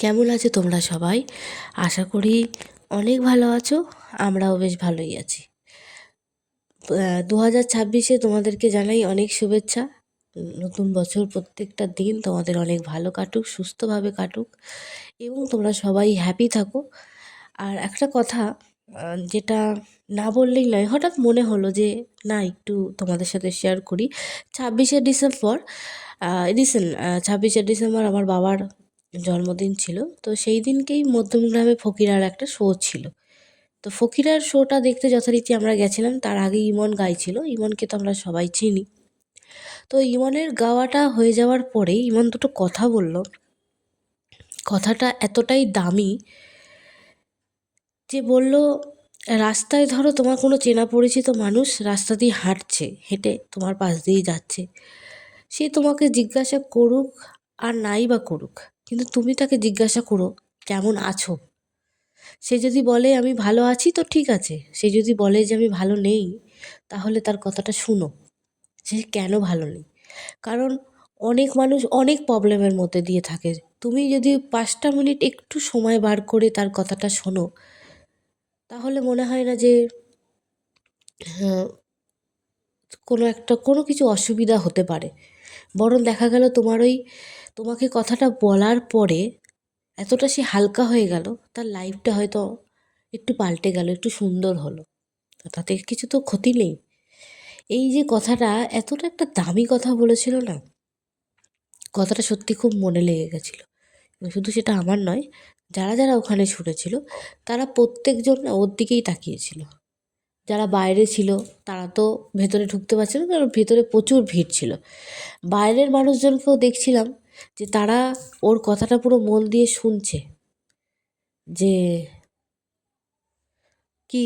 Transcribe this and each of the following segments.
কেমন আছো তোমরা সবাই? আশা করি অনেক ভালো আছো। আমরাও বেশ ভালোই আছি। 2026-এ তোমাদেরকে জানাই অনেক শুভেচ্ছা। নতুন বছর প্রত্যেকটা দিন তোমাদের অনেক ভালো কাটুক, সুস্থভাবে কাটুক এবং তোমরা সবাই হ্যাপি থাকো। আর একটা কথা যেটা না বললেই নয়, হঠাৎ মনে হলো যে না একটু তোমাদের সাথে শেয়ার করি। 26শে ডিসেম্বর 26শে ডিসেম্বর আমার বাবার জন্মদিন ছিল। তো সেই দিনকেই মধ্যমগ্রামে ফকিরার একটা শো ছিল। তো ফকিরার শোটা দেখতে যথারীতি আমরা গেছিলাম। তার আগে ইমন গাইছিল। ইমনকে তো আমরা সবাই চিনি। তো ইমনের গাওয়াটা হয়ে যাওয়ার পরে ইমন দুটো কথা বলল। কথাটা এতটাই দামি যে বলল, রাস্তায় ধরো তোমার কোনো চেনা পরিচিত মানুষ রাস্তা দিয়ে হাঁটছে, হেঁটে তোমার পাশ দিয়েই যাচ্ছে। সে তোমাকে জিজ্ঞাসা করুক আর নাই বা করুক, কিন্তু তুমি তাকে জিজ্ঞাসা করো কেমন আছো। সে যদি বলে আমি ভালো আছি তো ঠিক আছে। সে যদি বলে যে আমি ভালো নেই, তাহলে তার কথাটা শুনো, সে কেন ভালো নেই। কারণ অনেক মানুষ অনেক প্রবলেমের মধ্যে দিয়ে থাকে। তুমি যদি 5টা মিনিট একটু সময় বার করে তার কথাটা শোনো, তাহলে মনে হয় না যে হ্যাঁ, কোনো কিছু অসুবিধা হতে পারে। বরং দেখা গেল তোমাকে কথাটা বলার পরে এতটা সে হালকা হয়ে গেল, তার লাইফটা হয়তো একটু পাল্টে গেল, একটু সুন্দর হলো। তাতে কিছু তো ক্ষতি নেই। এই যে কথাটা, এতটা একটা দামি কথা বলেছিল না, কথাটা সত্যি খুব মনে লেগে গেছিল। এবং শুধু সেটা আমার নয়, যারা যারা ওখানে শুনেছিল তারা প্রত্যেকজন না ওর দিকেই তাকিয়েছিল। যারা বাইরে ছিল তারা তো ভেতরে ঢুকতে পারছিল না, কারণ ভেতরে প্রচুর ভিড় ছিল। বাইরের মানুষজনকেও দেখছিলাম যে তারা ওর কথাটা পুরো মন দিয়ে শুনছে, যে কি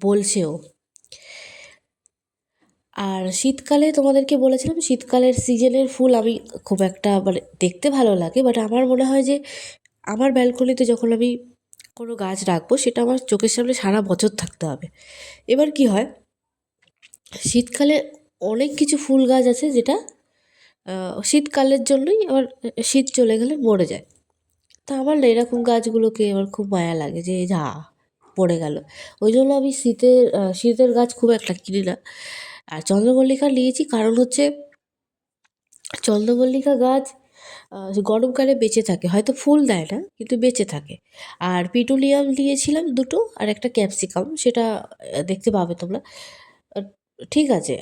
বলছে ও। আর শীতকালে তোমাদেরকে বলেছিলাম, শীতকালের সিজনের ফুল আমি খুব একটা মানে দেখতে ভালো লাগে, বাট আমার মনে হয় যে আমার ব্যালকনিতে যখন আমি কোনো গাছ রাখবো, সেটা আমার চোখের সামনে সারা বছর থাকতে হবে। এবার কি হয়, শীতকালে অনেক কিছু ফুল গাছ আছে যেটা শীতকালের জন্যই, আবার শীত চলে গেলে মরে যায়। তা আমার না এরকম গাছগুলোকে আমার খুব মায়া লাগে, যে যা পড়ে গেল। ওই জন্য আমি শীতের গাছ খুব একটা কিনি না। আর চন্দ্রমল্লিকা নিয়েছি কারণ হচ্ছে চন্দ্রমল্লিকা গাছ গরমকালে বেঁচে থাকে, হয়তো ফুল দেয় না কিন্তু বেঁচে থাকে। আর পিটুনিয়াম নিয়েছিলাম দুটো, আর একটা ক্যাপসিকাম, সেটা দেখতে পাবে তোমরা। আহ, ঠিক আছে,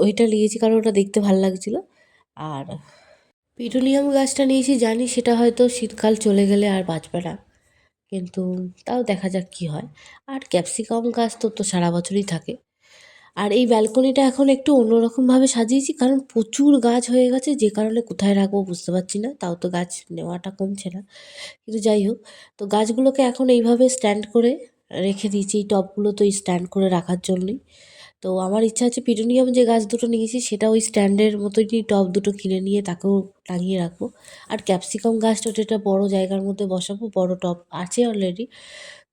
ওইটা নিয়েছি কারণ ওটা দেখতে ভালো লাগছিল। আর পিটুনিয়াম গাছটা নিয়েছি, জানি সেটা হয়তো শীতকাল চলে গেলে আর বাঁচবে না, কিন্তু তাও দেখা যাক কী হয়। আর ক্যাপসিকাম গাছ তো সারা বছরই থাকে। আর এই ব্যালকনিটা এখন একটু অন্যরকমভাবে সাজিয়েছি, কারণ প্রচুর গাছ হয়ে গেছে, যে কারণে কোথায় রাখবো বুঝতে পারছি না। তাও তো গাছ নেওয়াটা কমছে না, কিন্তু যাই হোক। তো গাছগুলোকে এখন এইভাবে স্ট্যান্ড করে রেখে দিয়েছি, এই টবগুলো তো এই স্ট্যান্ড করে রাখার জন্যই। তো আমার ইচ্ছা আছে পিটুনিয়াম যে গাছ দুটো নিয়েছি সেটা ওই স্ট্যান্ডের মতোই টব দুটো কিনে নিয়ে তাকেও টাঙিয়ে রাখবো। আর ক্যাপসিকাম গাছটা একটা বড় জায়গার মধ্যে বসাবো, বড় টব আছে অলরেডি,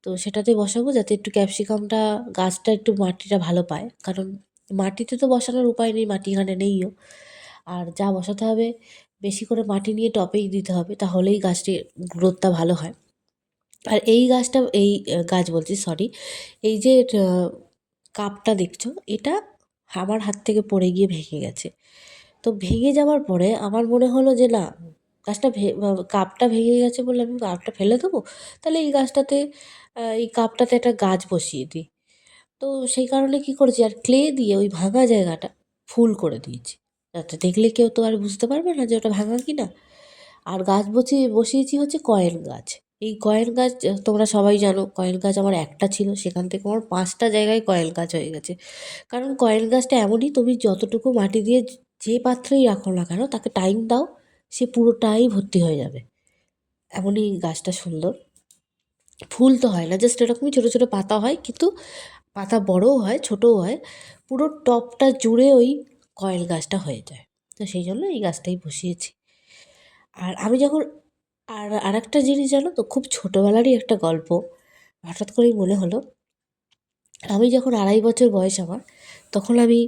তো সেটাতে বসাবো যাতে একটু ক্যাপসিকামটা গাছটা একটু মাটিটা ভালো পায়। কারণ মাটিতে তো বসানোর উপায় নেই, মাটি এখানে নেইও। আর যা বসাতে হবে বেশি করে মাটি নিয়ে টবেই দিতে হবে, তাহলেই গাছটির গ্রোথটা ভালো হয়। আর এই গাছটা গাছ বলছি, সরি, এই যে কাপটা দেখছো, এটা আমার হাত থেকে পড়ে গিয়ে ভেঙে গেছে। তো ভেঙে যাওয়ার পরে আমার মনে হলো যে না, কাপটা ভেঙে গেছে বলে আমি কাপটা ফেলে দেবো, তাহলে এই কাপটাতে একটা গাছ বসিয়ে দিই। তো সেই কারণে কি করেছি, আর ক্লে দিয়ে ওই ভাঙা জায়গাটা ফুল করে দিয়েছি, যাতে দেখলে কেউ তো আর বুঝতে পারবে না যে ওটা ভাঙা কি না। আর গাছ বসিয়েছি হচ্ছে কয়েন গাছ। এই কয়েন গাছ তোমরা সবাই জানো, কয়েন গাছ আমার একটা ছিল, সেখান থেকে আমার 5টা জায়গায় কয়েন গাছ হয়ে গেছে। কারণ কয়েন গাছটা এমনই, তুমি যতটুকু মাটি দিয়ে যে পাত্রেই রাখো না কেন, তাকে টাইম দাও, সে পুরোটাই ভর্তি হয়ে যাবে। এমনই গাছটা সুন্দর। ফুল তো হয় না, জাস্ট এরকমই ছোটো ছোটো পাতা হয়, কিন্তু পাতা বড়ও হয় ছোটও হয়, পুরো টবটা জুড়ে ওই কয়েন গাছটা হয়ে যায়। তো সেই জন্য এই গাছটাই বসিয়েছি। আর আমি যখন আরেকটা জিনিস জানো তো, খুব ছোটোবেলারই একটা গল্প হঠাৎ করেই মনে হলো। আমি যখন 2.5 বছর বয়স আমার, তখন আমি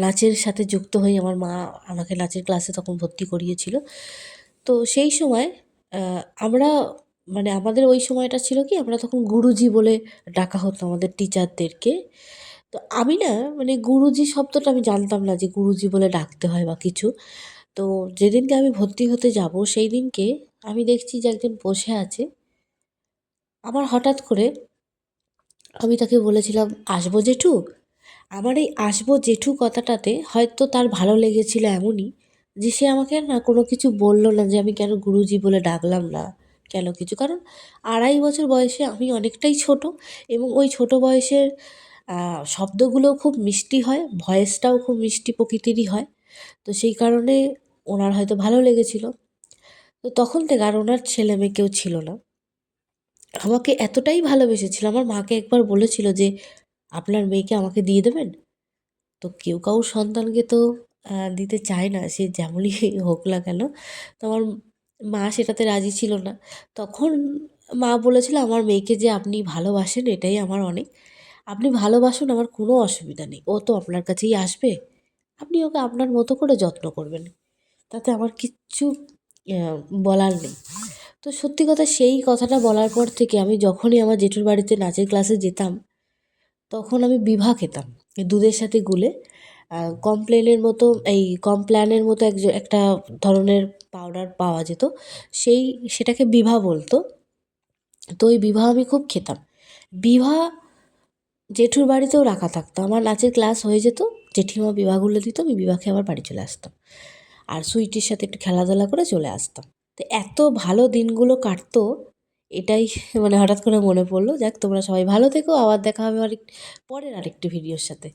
নাচের সাথে যুক্ত হই। আমার মা আমাকে নাচের ক্লাসে তখন ভর্তি করিয়েছিল। তো সেই সময় আ আমরা মানে আমাদের ওই সময়টা ছিল কি আমরা তখন গুরুজি বলে ডাকা হতো আমাদের টিচারদেরকে। তো আমি না মানে গুরুজি শব্দটা আমি জানতাম না যে গুরুজি বলে ডাকতে হয় বা কিছু। তো যেদিনকে আমি ভর্তি হতে যাবো সেই দিনকে আমি দেখছি যে একজন বসে আছে। আমার হঠাৎ করে আমি তাকে বলেছিলাম, "আসবো জেঠু?" আমার এই "আসবো জেঠু" কথাটাতে হয়তো তার ভালো লেগেছিল এমনই যে সে আমাকে না কোনো কিছু বলল না যে আমি কেন গুরুজি বলে ডাকলাম না, কেন কিছু। কারণ ২.৫ বছর বয়সে আমি অনেকটাই ছোট এবং ওই ছোট বয়সের আ শব্দগুলোও খুব মিষ্টি হয়, ভয়েসটাও খুব মিষ্টি প্রকৃতিরই হয়। তো সেই কারণে ওনার হয়তো ভালো লেগেছিল। তো তখন থেকে আর ওনার ছেলে-মেয়ে কেউ ছিল না। আমাকে এতটাই ভালোবেসেছিল, আমার মাকে একবার বলেছিল যে, "আপনার মেয়েকে আমাকে দিয়ে দেবেন?" তো কেউ কারোর সন্তানকে তো দিতে চায় না, সে যেমনই হোক না কেন। তো আমার মা সেটাতে রাজি ছিল না। তখন মা বলেছিল, "আমার মেয়েকে যে আপনি ভালোবাসেন এটাই আমার অনেক। আপনি ভালোবাসুন, আমার কোনো অসুবিধা নেই। ও তো আপনার কাছেই আসবে। আপনি ওকে আপনার মতো করে যত্ন করবেন। তাতে আমার কিচ্ছু অ্যা বলার নেই।" তো সত্যি কথা সেই কথাটা বলার পর থেকে আমি যখনই আমার জেঠুর বাড়িতে নাচের ক্লাসে যেতাম, তখন আমি বিভা খেতাম। দুধের সাথে গুলে কমপ্লেনের মতো এই কমপ্ল্যানের মতো একটা ধরনের পাউডার পাওয়া যেত। সেটাকে বিভা বলতো। তো ওই বিভা আমি খুব খেতাম। বিভা জেঠুর বাড়িতেও রাখা থাকতো। আমার নাচের ক্লাস হয়ে যেত, জেঠিমা বিভাগুলো দিত, আমি বিভা খেয়ে আবার বাড়ি চলে আসতাম। আর সুইটির সাথে একটু খেলাধুলা করে চলে আসতাম। তো এত ভালো দিনগুলো কাটতো, এটাই মানে হঠাৎ করে মনে পড়ল। যাক তোমরা সবাই ভালো থেকো। আবার দেখা হবে পরের আরেকটি ভিডিওর সাথে।